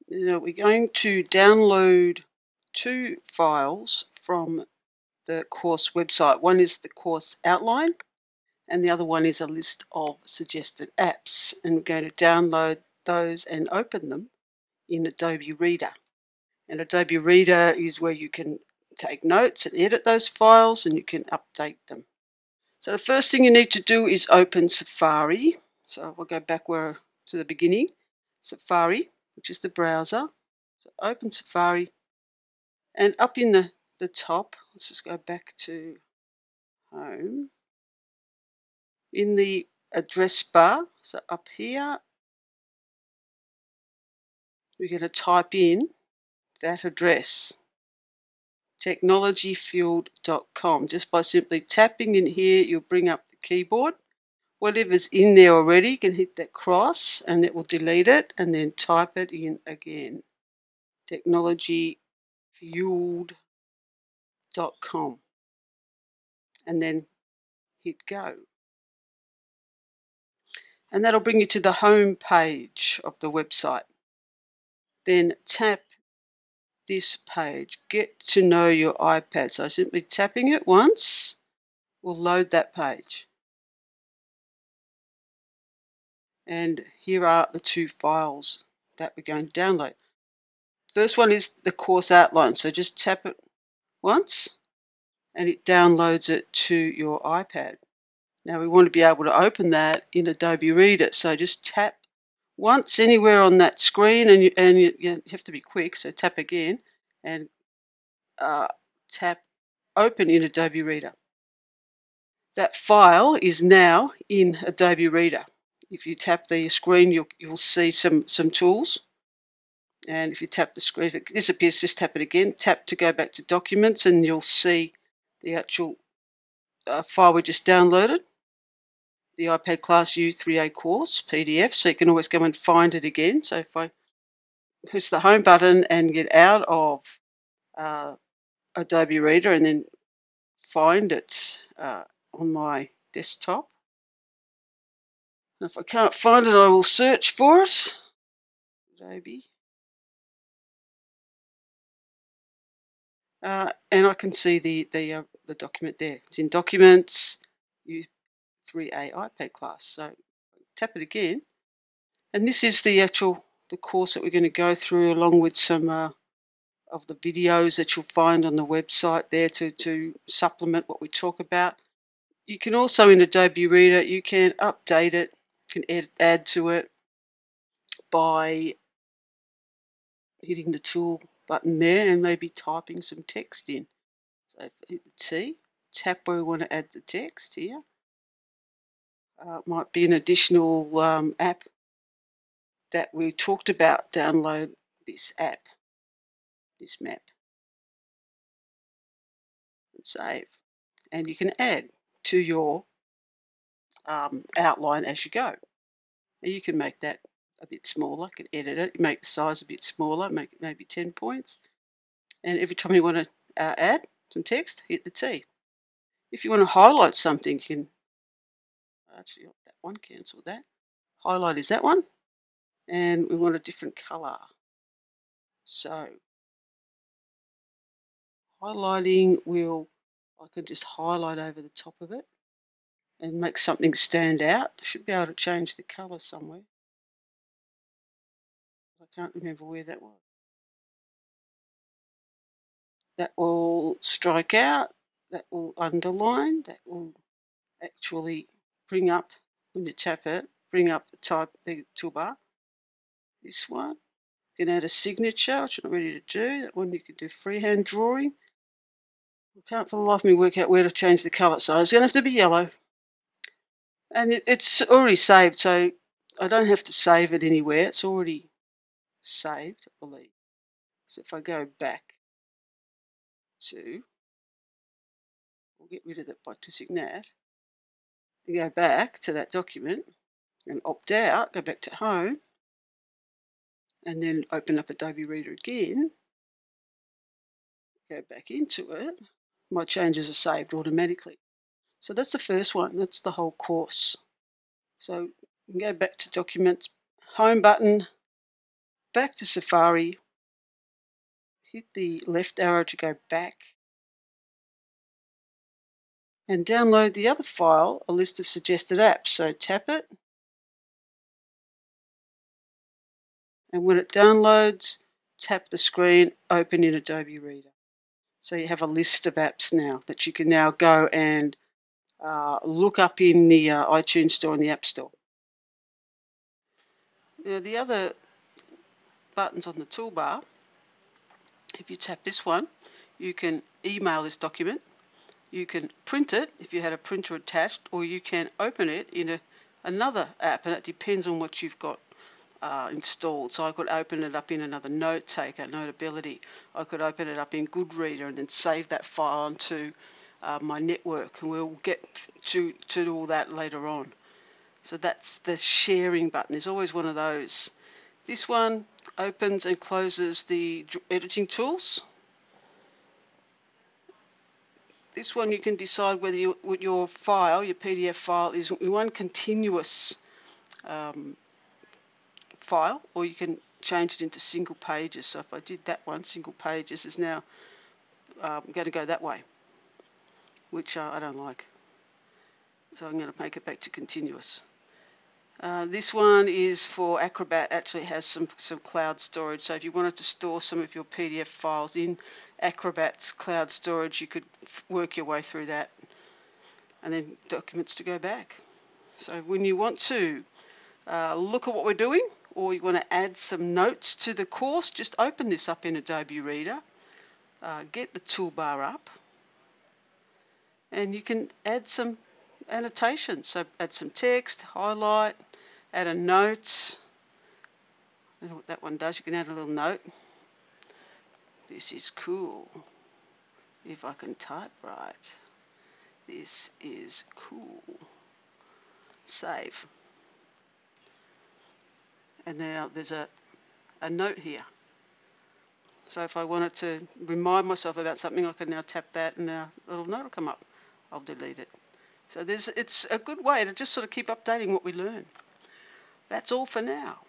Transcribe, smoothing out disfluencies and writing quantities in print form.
Now we're going to download two files from the course website. One is the course outline and the other one is a list of suggested apps. And we're going to download those and open them in Adobe Reader. And Adobe Reader is where you can take notes and edit those files and you can update them. So the first thing you need to do is open Safari. So we'll go back to the beginning. Safari, which is the browser. So open Safari and up in the top, let's just go back to home. In the address bar, so up here, we're going to type in that address, technologyfield.com. Just by simply tapping in here, you'll bring up the keyboard. Whatever's in there already, you can hit that cross and it will delete it and then type it in again. Technologyfield.com and then hit go. And that'll bring you to the home page of the website. Then tap this page, get to know your iPad. So simply tapping it once will load that page. And here are the two files that we're going to download. First one is the course outline. So just tap it once and it downloads it to your iPad. Now we want to be able to open that in Adobe Reader. So just tap once anywhere on that screen and you have to be quick. So tap again and tap open in Adobe Reader. That file is now in Adobe Reader. If you tap the screen, you'll see some tools. And if you tap the screen, if it disappears, just tap it again. Tap to go back to documents and you'll see the actual file we just downloaded, the iPad Class U3A course PDF. So you can always go and find it again. So if I press the home button and get out of Adobe Reader and then find it on my desktop. And if I can't find it, I will search for it. Adobe. And I can see the document there. It's in Documents, U3A iPad class. So tap it again, and this is the course that we're going to go through, along with some of the videos that you'll find on the website there to supplement what we talk about. You can also, in Adobe Reader, you can update it, you can add to it by hitting the tool button there and maybe typing some text in. So if I hit the T, tap where we want to add the text here. Might be an additional app that we talked about. Download this app, this map, and save. And you can add to your outline as you go. And you can make that a bit smaller, you can edit it, make the size a bit smaller, make it maybe 10 points. And every time you want to add some text, hit the T. If you want to highlight something, you can actually that one, cancel that. Highlight is that one, and we want a different color. So highlighting I can just highlight over the top of it and make something stand out. I should be able to change the color somewhere. I can't remember where that was. That will strike out, that will underline, that will actually bring up, when you tap it, bring up the toolbar. This one, you can add a signature, which I'm ready to do. That one you can do freehand drawing. I can't for the life of me work out where to change the colour, so it's going to have to be yellow. And it's already saved, so I don't have to save it anywhere. It's already saved, I believe. So if I go back to, we'll get rid of that by twisting that, and go back to that document and opt out, go back to home, and then open up Adobe Reader again, go back into it, my changes are saved automatically. So that's the first one, that's the whole course. So you can go back to Documents, Home button, back to Safari, hit the left arrow to go back, and download the other file, a list of suggested apps. So tap it, and when it downloads, tap the screen, open in Adobe Reader. So you have a list of apps now that you can now go and look up in the iTunes Store and the App Store. Now the other buttons on the toolbar, if you tap this one, you can email this document, you can print it if you had a printer attached, or you can open it in another app, and it depends on what you've got installed. So I could open it up in another note taker, Notability. I could open it up in Goodreader and then save that file onto my network, and we'll get to all that later on. So that's the sharing button. There's always one of those. This one opens and closes the editing tools. This one you can decide whether your file, your PDF file, is one continuous file, or you can change it into single pages. So if I did that one, single pages is now going to go that way, which I don't like. So I'm going to make it back to continuous. This one is for Acrobat. Actually has some cloud storage. So if you wanted to store some of your PDF files in Acrobat's cloud storage, you could work your way through that, and then documents to go back. So when you want to look at what we're doing, or you want to add some notes to the course, just open this up in Adobe Reader, get the toolbar up, and you can add some annotations. So add some text, highlight, add a note. I don't know what that one does. You can add a little note. This is cool. If I can type right. This is cool. Save. And now there's a note here. So if I wanted to remind myself about something, I can now tap that and a little note will come up. I'll delete it. So it's a good way to just sort of keep updating what we learn. That's all for now.